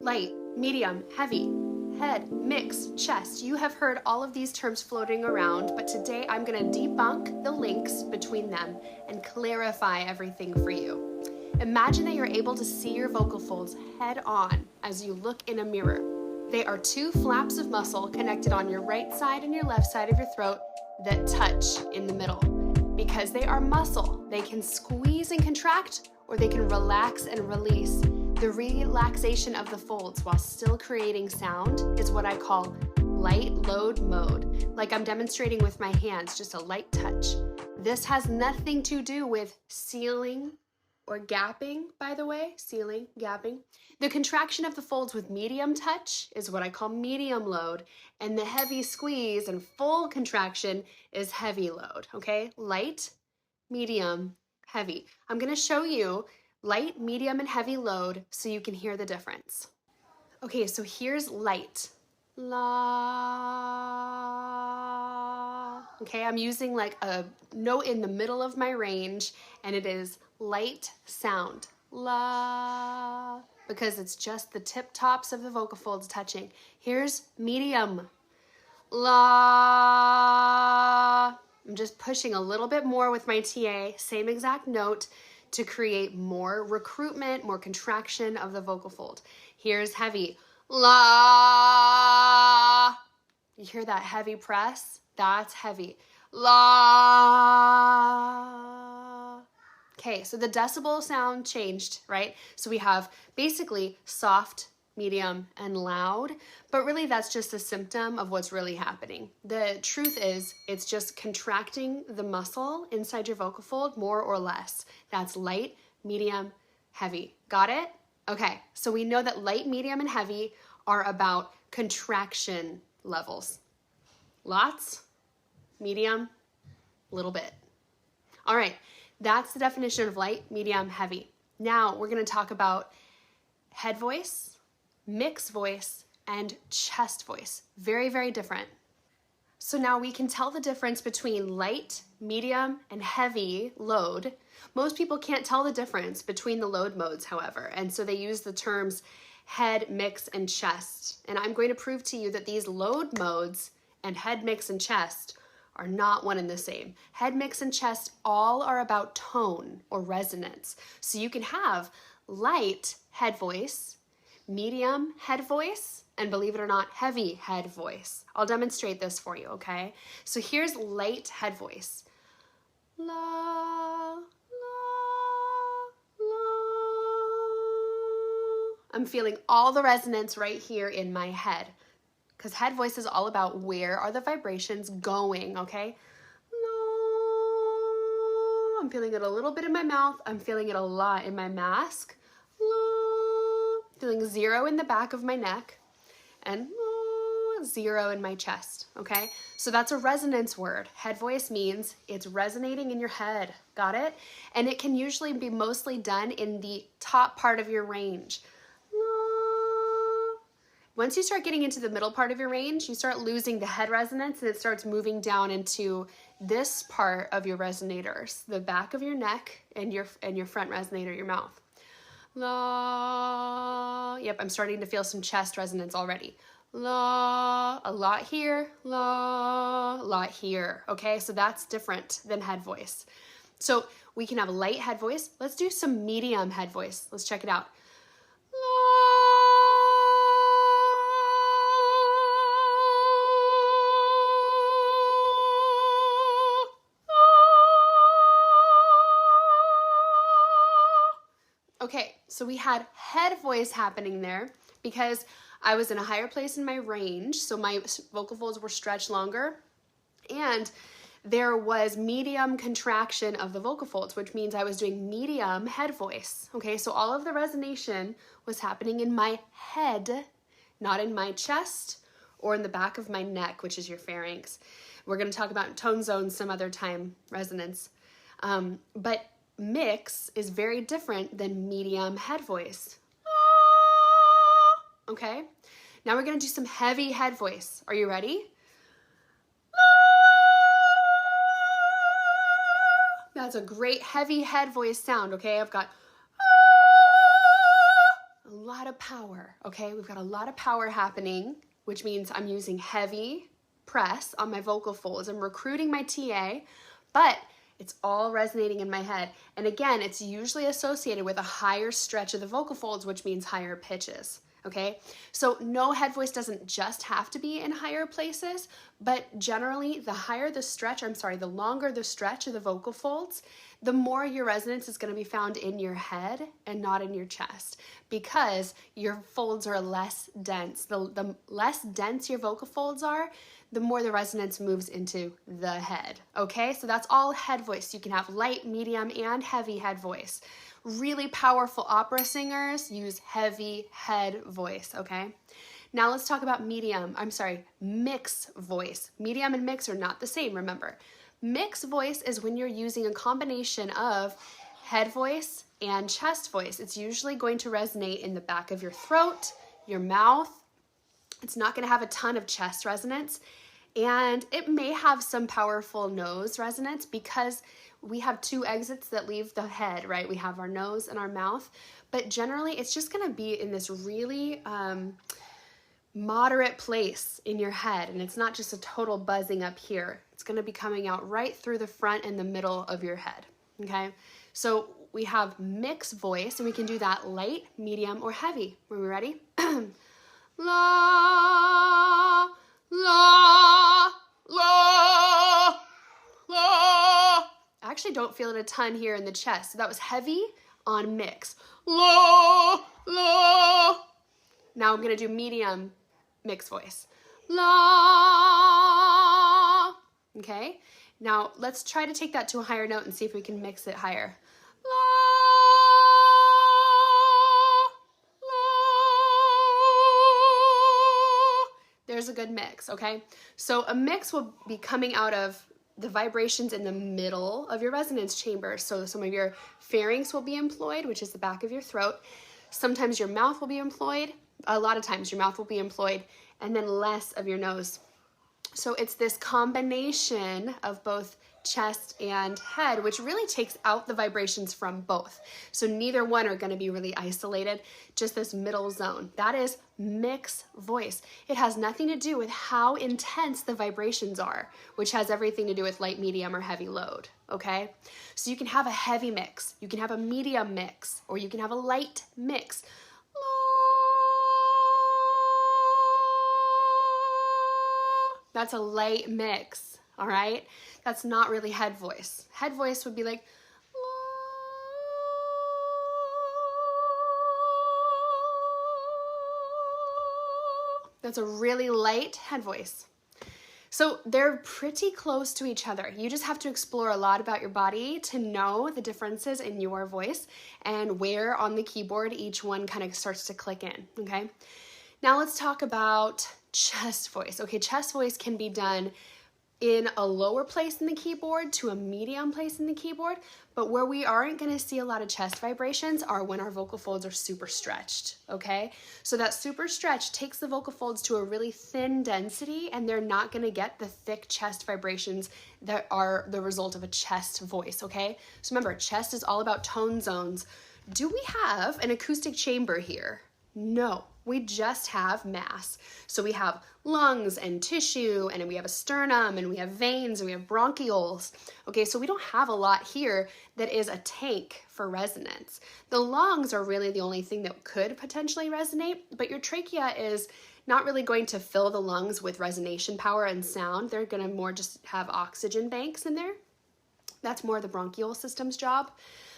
light, medium, heavy, head, mix, chest. You have heard all of these terms floating around, but today I'm going to debunk the links between them and clarify everything for you. Imagine that you're able to see your vocal folds head on as you look in a mirror. They are two flaps of muscle connected on your right side and your left side of your throat that touch in the middle. Because they are muscle, they can squeeze and contract, or they can relax and release. The relaxation of the folds while still creating sound is what I call light load mode, like I'm demonstrating with my hands, just a light touch. This has nothing to do with sealing or gapping, by the way, sealing, gapping. The contraction of the folds with medium touch is what I call medium load, and the heavy squeeze and full contraction is heavy load, okay? Light, medium, heavy. I'm gonna show you light, medium, and heavy load so you can hear the difference. Okay, so here's light. La. Okay, I'm using like a note in the middle of my range, and it is light sound. La. Because it's just the tip tops of the vocal folds touching. Here's medium. La. I'm just pushing a little bit more with my TA, same exact note, to create more recruitment, more contraction of the vocal fold. Here's heavy. La. You hear that heavy press? That's heavy. La. Okay, so the decibel sound changed, right? So we have basically soft, medium, and loud, but really that's just a symptom of what's really happening. The truth is, it's just contracting the muscle inside your vocal fold more or less. That's light, medium, heavy. Got it? Okay, so we know that light, medium, and heavy are about contraction levels. Lots, medium, little bit. All right, that's the definition of light, medium, heavy. Now we're gonna talk about head voice, mixed voice, and chest voice. Very, very different. So now we can tell the difference between light, medium, and heavy load. Most people can't tell the difference between the load modes, however, and so they use the terms head, mix, and chest. And I'm going to prove to you that these load modes and head, mix, and chest are not one and the same. Head, mix, and chest all are about tone or resonance. So you can have light head voice, medium head voice, and believe it or not, heavy head voice. I'll demonstrate this for you, okay? So here's light head voice. La, la, la. I'm feeling all the resonance right here in my head, because head voice is all about where are the vibrations going, okay? La. I'm feeling it a little bit in my mouth. I'm feeling it a lot in my mask. La. Feeling 0 in the back of my neck, and 0 in my chest, okay? So that's a resonance word. Head voice means it's resonating in your head, got it? And it can usually be mostly done in the top part of your range. Once you start getting into the middle part of your range, you start losing the head resonance, and it starts moving down into this part of your resonators, the back of your neck and your front resonator, your mouth. La. Yep, I'm starting to feel some chest resonance already. La. A lot here. La. A lot here. Okay, so that's different than head voice. So we can have a light head voice. Let's do some medium head voice. Let's check it out. Okay, so we had head voice happening there because I was in a higher place in my range, so my vocal folds were stretched longer, and there was medium contraction of the vocal folds, which means I was doing medium head voice. Okay, so all of the resonation was happening in my head, not in my chest or in the back of my neck, which is your pharynx. We're going to talk about tone zones some other time, resonance. But mix is very different than medium head voice. Okay, now we're going to do some heavy head voice. Are you ready? That's a great heavy head voice sound, okay? I've got a lot of power, okay? We've got a lot of power happening, which means I'm using heavy press on my vocal folds. I'm recruiting my TA, but it's all resonating in my head. And again, it's usually associated with a higher stretch of the vocal folds, which means higher pitches. Okay, so no, head voice doesn't just have to be in higher places, but generally the higher the stretch, the longer the stretch of the vocal folds, the more your resonance is going to be found in your head and not in your chest, because your folds are less dense. The less dense your vocal folds are, the more the resonance moves into the head. Okay, so that's all head voice. You can have light, medium, and heavy head voice. Really powerful opera singers use heavy head voice, okay? Now let's talk about mixed voice. Medium and mix are not the same, remember. Mixed voice is when you're using a combination of head voice and chest voice. It's usually going to resonate in the back of your throat, your mouth. It's not going to have a ton of chest resonance, and it may have some powerful nose resonance because we have two exits that leave the head, right? We have our nose and our mouth, but generally it's just going to be in this really moderate place in your head, and it's not just a total buzzing up here. It's going to be coming out right through the front and the middle of your head, okay? So we have mixed voice, and we can do that light, medium, or heavy. Are we ready? La, la, la, la. I actually don't feel it a ton here in the chest. So that was heavy on mix. La, la. Now I'm going to do medium mixed voice. La. Okay. Now let's try to take that to a higher note and see if we can mix it higher. La. There's a good mix, okay? So a mix will be coming out of the vibrations in the middle of your resonance chamber. So some of your pharynx will be employed, which is the back of your throat. Sometimes your mouth will be employed. A lot of times your mouth will be employed, and then less of your nose. So it's this combination of both chest and head, which really takes out the vibrations from both. So neither one are going to be really isolated, just this middle zone. That is mixed voice. It has nothing to do with how intense the vibrations are, which has everything to do with light, medium, or heavy load, okay? So you can have a heavy mix, you can have a medium mix, or you can have a light mix. That's a light mix, all right? That's not really head voice. Head voice would be like, that's a really light head voice. So they're pretty close to each other. You just have to explore a lot about your body to know the differences in your voice and where on the keyboard each one kind of starts to click in, okay? Now let's talk about chest voice. Okay, chest voice can be done in a lower place in the keyboard to a medium place in the keyboard, but where we aren't going to see a lot of chest vibrations are when our vocal folds are super stretched, okay? So that super stretch takes the vocal folds to a really thin density, and they're not going to get the thick chest vibrations that are the result of a chest voice, okay? So remember, chest is all about tone zones. Do we have an acoustic chamber here? No. We just have mass. So we have lungs and tissue, and we have a sternum, and we have veins, and we have bronchioles. Okay, so we don't have a lot here that is a tank for resonance. The lungs are really the only thing that could potentially resonate, but your trachea is not really going to fill the lungs with resonation power and sound. They're going to more just have oxygen banks in there. That's more the bronchial system's job.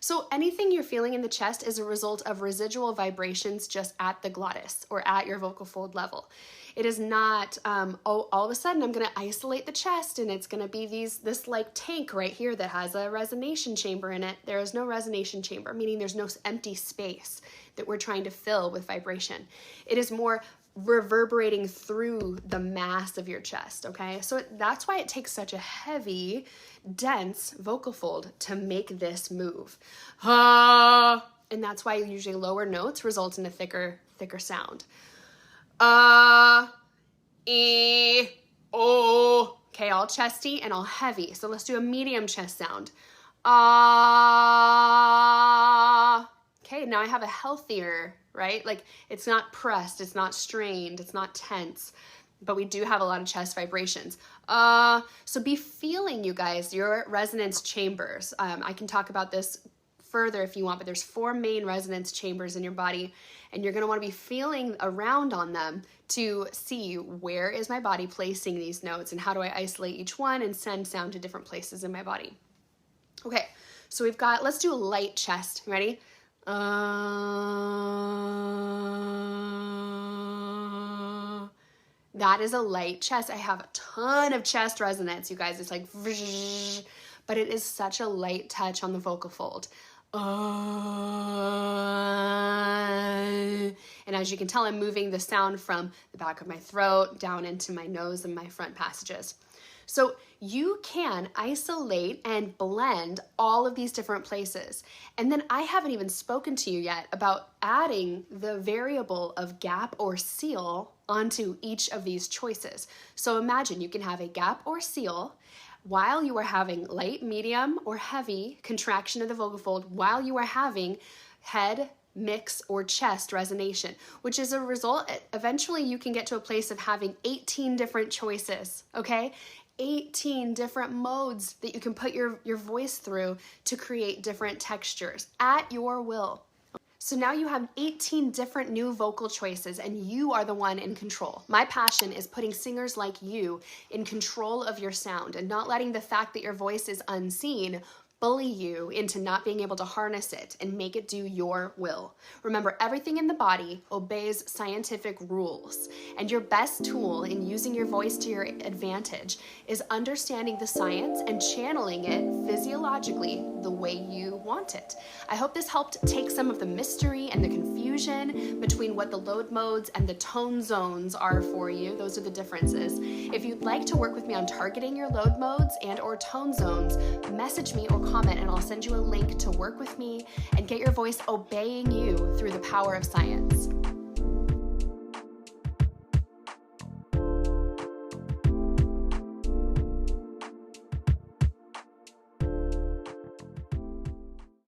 So anything you're feeling in the chest is a result of residual vibrations just at the glottis or at your vocal fold level. It is not, all of a sudden I'm going to isolate the chest and it's going to be this like tank right here that has a resonation chamber in it. There is no resonation chamber, meaning there's no empty space that we're trying to fill with vibration. It is more reverberating through the mass of your chest, okay? So that's why it takes such a heavy, dense vocal fold to make this move. And that's why usually lower notes result in a thicker sound. E, O. Okay, all chesty and all heavy. So let's do a medium chest sound. Okay, now I have a healthier right? Like it's not pressed, it's not strained, it's not tense, but we do have a lot of chest vibrations. So be feeling, you guys, your resonance chambers. I can talk about this further if you want, but there's 4 main resonance chambers in your body, and you're gonna wanna be feeling around on them to see where is my body placing these notes and how do I isolate each one and send sound to different places in my body. Okay, so we've got, let's do a light chest. Ready? That is a light chest. I have a ton of chest resonance, you guys. It's like, but it is such a light touch on the vocal fold. And as you can tell, I'm moving the sound from the back of my throat down into my nose and my front passages. So you can isolate and blend all of these different places. And then I haven't even spoken to you yet about adding the variable of gap or seal onto each of these choices. So imagine you can have a gap or seal while you are having light, medium, or heavy contraction of the vocal fold, while you are having head, mix, or chest resonation, which is a result, eventually you can get to a place of having 18 different choices, okay? 18 different modes that you can put your voice through to create different textures at your will. So now you have 18 different new vocal choices and you are the one in control. My passion is putting singers like you in control of your sound and not letting the fact that your voice is unseen bully you into not being able to harness it and make it do your will. Remember, everything in the body obeys scientific rules, and your best tool in using your voice to your advantage is understanding the science and channeling it physiologically the way you want it. I hope this helped take some of the mystery and the confusion between what the load modes and the tone zones are for you. Those are the differences. If you'd like to work with me on targeting your load modes and or tone zones, message me or comment and I'll send you a link to work with me and get your voice obeying you through the power of science.